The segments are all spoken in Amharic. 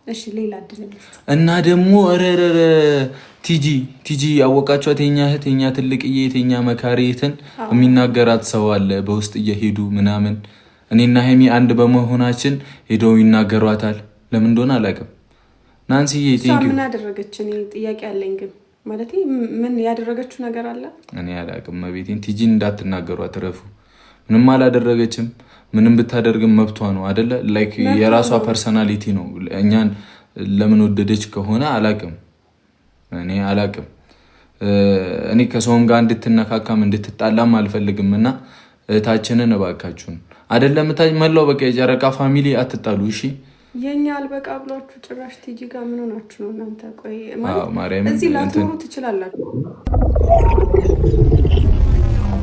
እሺ ሌላ አድርገሽ እና ደግሞ ረረረ ቲጂ ያወቃችኋት የኛ እህት የኛ ትልቅዬ የኛ መካሪትን የሚናገራት ሰው አለ በውስጥ እየሄዱ ምናምን እኔና ሄሚ አንድ በመሆናችን ሄደው ይናገሯታል። ለምን እንደሆነ አላውቅም። ናንሲዬ ቴንክ ዩ። ምን አደረገች? እኔ ጥያቄ አለኝ ግን ማለት ምን ያደረገችው ነገር አለ? እኔ አላውቅም። መቤቴን ቲጂን እንዳትናገሯት ረፉ። ምንም አላደረገችም። ምንም ብታደርግም መብቷ ነው አይደለ? ላይክ የራሷ ፐርሰናሊቲ ነው። እኛን ለምን ወደደች ከሆነ አላውቅም። እኔ አላውቅም። እኔ ከሰውም ጋር እንድትነካካም እንድትጣላም አልፈልግም እና እህታችንን እባካችሁን አይደለም መላው በቃ የጨረቃ ፋሚሊ አትጣሉ እሺ። የኛ አልበቃ ብሏችሁ ጭራሽ ቲጂ ጋር ምን ሆናችሁ ነው እናንተ? ቆይ ማለት እዚህ ላትኖሩ ትችላላችሁ።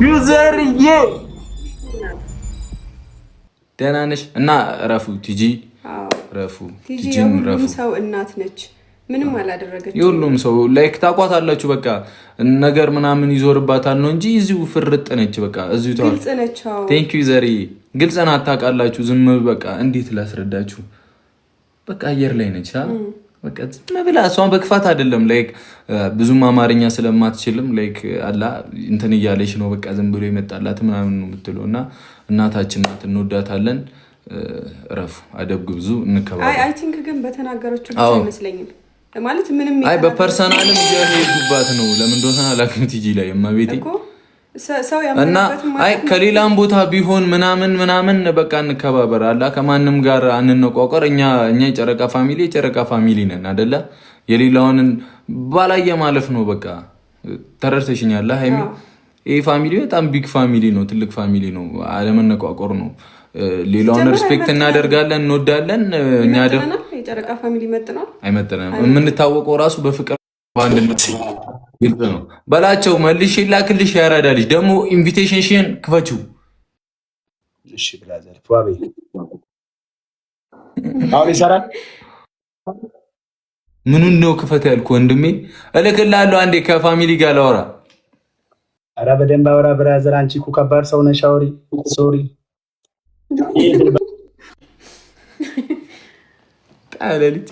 ዩዘርዬ ደህና ነሽ? እና ረፉ ቲጂ ረፉ ቲጂን ረፉ። ሰው እናት ነች፣ ምንም አላደረገችም። የሁሉም ሰው ላይክ ታቋታላችሁ። በቃ ነገር ምናምን ይዞርባታል ነው እንጂ እዚሁ ፍርጥ ነች። በቃ እዚሁ ታው ግልጽ ነች። ቴንክ ዩ ዘሪ ግልጽ ናት። ታውቃላችሁ። ዝም በቃ እንዴት ላስረዳችሁ? በቃ አየር ላይ ነች። በቃ ዝም ብላ እሷን በክፋት አይደለም ላይክ ብዙም አማርኛ ስለማትችልም ላይክ አላ እንትን እያለች ነው። በቃ ዝም ብሎ ይመጣላት ምናምን ነው የምትለው እና እናታችን ናት፣ እንወዳታለን። ረፉ አደብ ግብዙ እንከባበል። አይ ቲንክ ግን በተናገረችው ብቻ አይመስለኝም ማለት ምንም አይ በፐርሰናልም እየሄዱባት ነው። ለምን እንደሆነ አላውቅም። ቲጂ ላይ እማቤቴ እና አይ ከሌላም ቦታ ቢሆን ምናምን በቃ እንከባበር አላ ከማንም ጋር አንነቋቋር። እኛ የጨረቃ ፋሚሊ ነን አይደለ? የሌላውን ባላየ ማለፍ ነው በቃ ተረድተሽኛል ሃይሚ? ይሄ ፋሚሊ በጣም ቢግ ፋሚሊ ነው፣ ትልቅ ፋሚሊ ነው። አለመነቋቆር ነው። ሌላውን ሪስፔክት እናደርጋለን፣ እንወዳለን። እኛ ደግሞ የጨረቃ ፋሚሊ መጥናል አይመጥንም። የምንታወቀው ራሱ በፍቅር በአንድነት ግልጽ ነው በላቸው። መልሽ ላክልሽ ያራዳ ልጅ ደግሞ ኢንቪቴሽንሽን ክፈችው። እሺ ብላዘር ፏቤ አሁን ይሰራል። ምኑን ነው ክፈት ያልኩ ወንድሜ? እልክልሃለሁ አንዴ ከፋሚሊ ጋር ላወራ። ኧረ በደንብ አውራ ብራዘር። አንቺ እኮ ከባድ ሰው ነሽ። አውሪ ሶሪ ጣለልኝ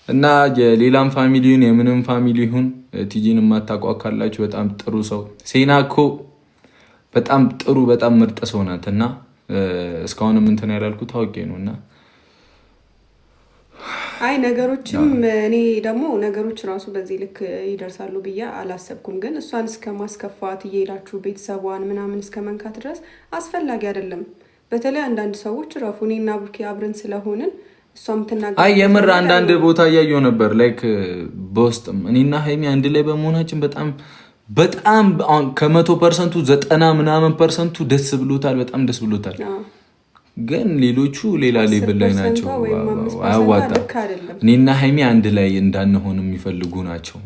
እና የሌላም ፋሚሊውን የምንም ፋሚሊ ይሁን ቲጂን የማታውቋት ካላችሁ በጣም ጥሩ ሰው ሴና እኮ በጣም ጥሩ በጣም ምርጥ ሰው ናት። እና እስካሁንም እንትን ያላልኩት ታውቄ ነው። እና አይ ነገሮችም እኔ ደግሞ ነገሮች ራሱ በዚህ ልክ ይደርሳሉ ብዬ አላሰብኩም። ግን እሷን እስከ ማስከፋት እየሄዳችሁ ቤተሰቧን ምናምን እስከ መንካት ድረስ አስፈላጊ አይደለም። በተለይ አንዳንድ ሰዎች ረፉ እኔና ብሩኬ አብረን ስለሆንን እሷም ትናገር። አይ የምር አንዳንድ ቦታ እያየሁ ነበር ላይክ በውስጥም እኔና ሃይሚ አንድ ላይ በመሆናችን በጣም ከ100% 90% ደስ ብሎታል። በጣም ደስ ብሎታል። ግን ሌሎቹ ሌላ ሌብል ላይ ናቸው። አያዋጣም። እኔና ሃይሚ አንድ ላይ እንዳንሆን የሚፈልጉ ናቸው።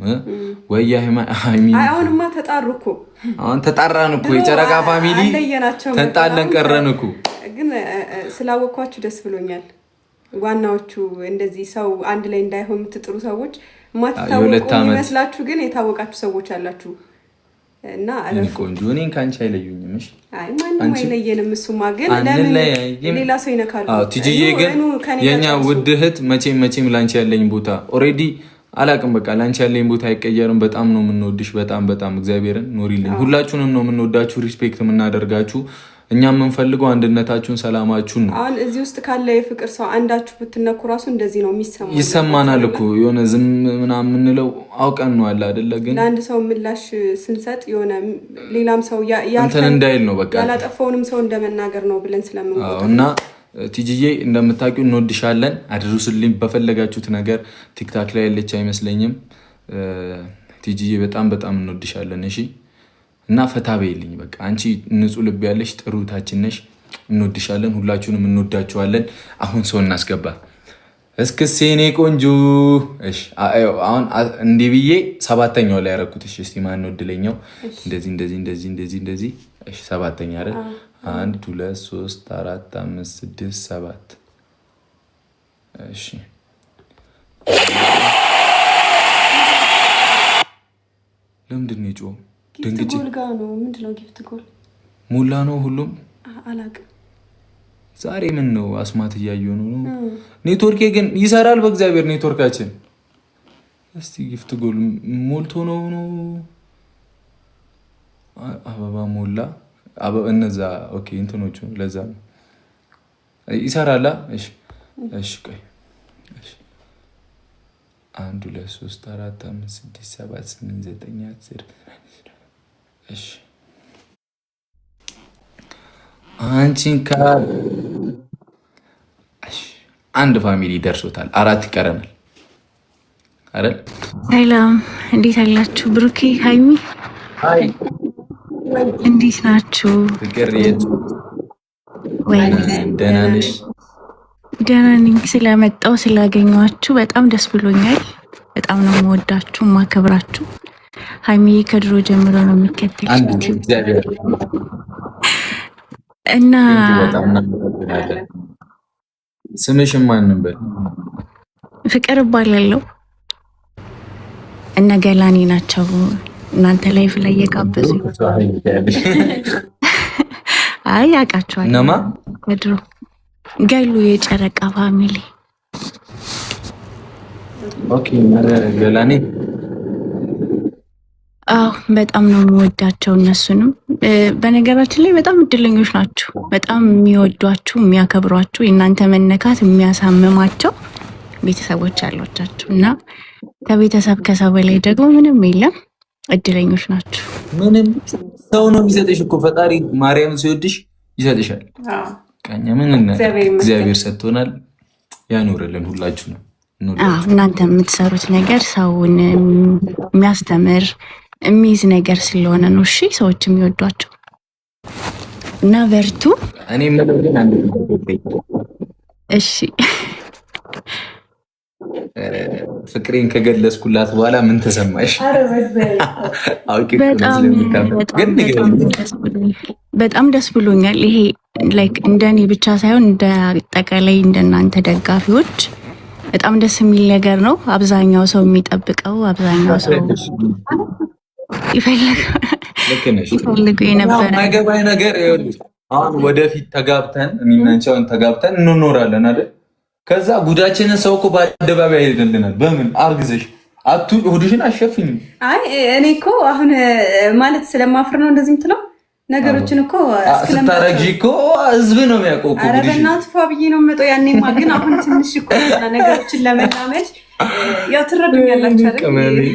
ወይ ሃይሚ አሁንማ ተጣሩ እኮ አሁን ተጣራን እኮ የጨረቃ ፋሚሊ ተጣለን ቀረን እኮ። ግን ስላወኳችሁ ደስ ብሎኛል። ዋናዎቹ እንደዚህ ሰው አንድ ላይ እንዳይሆን የምትጥሩ ሰዎች ማትታወቁ ይመስላችሁ ግን የታወቃችሁ ሰዎች አላችሁ። እና ቆንጆ እኔን ካንቺ አይለዩኝም። እሺ አይ ማንም አይለየንም። እሱማ ግን ለምን ሌላ ሰው ይነካሉ? ቲጂዬ ግን የኛ ውድ እህት መቼም ላንቺ ያለኝ ቦታ ኦሬዲ አላቅም። በቃ ላንቺ ያለኝ ቦታ አይቀየርም። በጣም ነው የምንወድሽ። በጣም እግዚአብሔርን ኖሪልኝ። ሁላችሁንም ነው የምንወዳችሁ፣ ሪስፔክት የምናደርጋችሁ። እኛ የምንፈልገው አንድነታችሁን፣ ሰላማችሁን ነው። አሁን እዚህ ውስጥ ካለ የፍቅር ሰው አንዳችሁ ብትነኩ ራሱ እንደዚህ ነው ይሰማናል እኮ የሆነ ዝም ምናምን የምንለው አውቀን ነው አለ አይደለ? ግን ለአንድ ሰው ምላሽ ስንሰጥ የሆነ ሌላም ሰው እንትን እንዳይል ነው በቃ ያላጠፋውንም ሰው እንደመናገር ነው ብለን ስለምንቆጥር እና ቲጂዬ እንደምታውቂው እንወድሻለን። አድርሱልኝ በፈለጋችሁት ነገር። ቲክታክ ላይ ያለች አይመስለኝም ቲጂዬ። በጣም እንወድሻለን። እሺ እና ፈታ በይልኝ በቃ። አንቺ ንጹህ ልብ ያለሽ ጥሩ ታችን ነሽ። እንወድሻለን። ሁላችሁንም እንወዳችኋለን። አሁን ሰው እናስገባ። እስክሴኔ ቆንጆ። እሺ አሁን እንዲህ ብዬ ሰባተኛው ላይ ያረኩት። እሺ እስቲ ማን ነው እድለኛው? እንደዚህ እሺ ሰባተኛ አይደል? 1 2 3 4 5 6 7 እሺ ለምንድን ነው የጮኸው? ጊፍት ጎል ጋር ነው። ምንድነው ጊፍት ጎል? ሙላ ነው ሁሉም አላውቅም። ዛሬ ምን ነው አስማት እያየሁ ነው። ኔትወርኬ ግን ይሰራል። በእግዚአብሔር ኔትወርካችን እስቲ ጊፍት ጎል ሞልቶ ነው አበባ ሞላ እነዛ ኦኬ እንትኖቹ ለዛ ነው ይሰራላ። እሺ እሺ ቆይ እሺ 1 2 3 4 5 6 7 8 9 10 እሺ አንቺን አንድ ፋሚሊ ደርሶታል። 4 ይቀረናል አይደል? ሰላም እንዴት አላችሁ? ብሩኬ ሃይሚ እንዴት ናችሁ? ፍቅር ደህና ነሽ? ደህና ነኝ። ስለመጣሁ ስላገኘኋችሁ በጣም ደስ ብሎኛል። በጣም ነው የምወዳችሁ ማከብራችሁ። ሃይሚዬ ከድሮ ጀምሮ ነው የሚከተልሽ እና ስምሽን ማን ነበር? ፍቅር እባላለሁ። እነ ገላኔ ናቸው እናንተ ላይፍ ላይ የጋበዙ። አይ ያውቃቸዋል። ነማ ከድሮ ገሉ የጨረቃ ፋሚሊ። ኦኬ ገላኔ አዎ በጣም ነው የምወዳቸው እነሱንም። በነገራችን ላይ በጣም እድለኞች ናችሁ። በጣም የሚወዷችሁ የሚያከብሯችሁ፣ የእናንተ መነካት የሚያሳምማቸው ቤተሰቦች አሏቻችሁ እና ከቤተሰብ ከሰው በላይ ደግሞ ምንም የለም። እድለኞች ናችሁ። ምንም ሰው ነው የሚሰጥሽ እኮ ፈጣሪ ማርያም ሲወድሽ ይሰጥሻል። ቀኛ ምን እግዚአብሔር ሰጥቶናል። ያኖርልን ሁላችሁ ነው። እናንተ የምትሰሩት ነገር ሰውን የሚያስተምር የሚይዝ ነገር ስለሆነ ነው። እሺ ሰዎች የሚወዷቸው እና በርቱ። እኔ የምለው ግን አንድ እሺ ፍቅሬን ከገለጽኩላት በኋላ ምን ተሰማሽ? በጣም ደስ ብሎኛል። ይሄ ላይክ እንደኔ ብቻ ሳይሆን እንደ አጠቃላይ እንደናንተ ደጋፊዎች በጣም ደስ የሚል ነገር ነው። አብዛኛው ሰው የሚጠብቀው አብዛኛው ሰው ይፈልጉ የነበረ ማይገባኝ ነገር አሁን ወደፊት ተጋብተን እኔናንቻውን ተጋብተን እንኖራለን አይደል? ከዛ ጉዳችንን ሰው እኮ በአደባባይ ያይደልናል። በምን አርግዘሽ ሆድሽን አሸፍኝ። አይ እኔ እኮ አሁን ማለት ስለማፍር ነው እንደዚህ የምትለው ነገሮችን እኮ ስታረግዢ እኮ ህዝብ ነው የሚያውቀው እኮ። ኧረ በእናትህ ፏ ብዬ ነው የምመጣው። ያኔማ ግን አሁን ትንሽ እኮ ነገሮችን ለመላመድ ያው ትረዱኛላችሁ አይደል?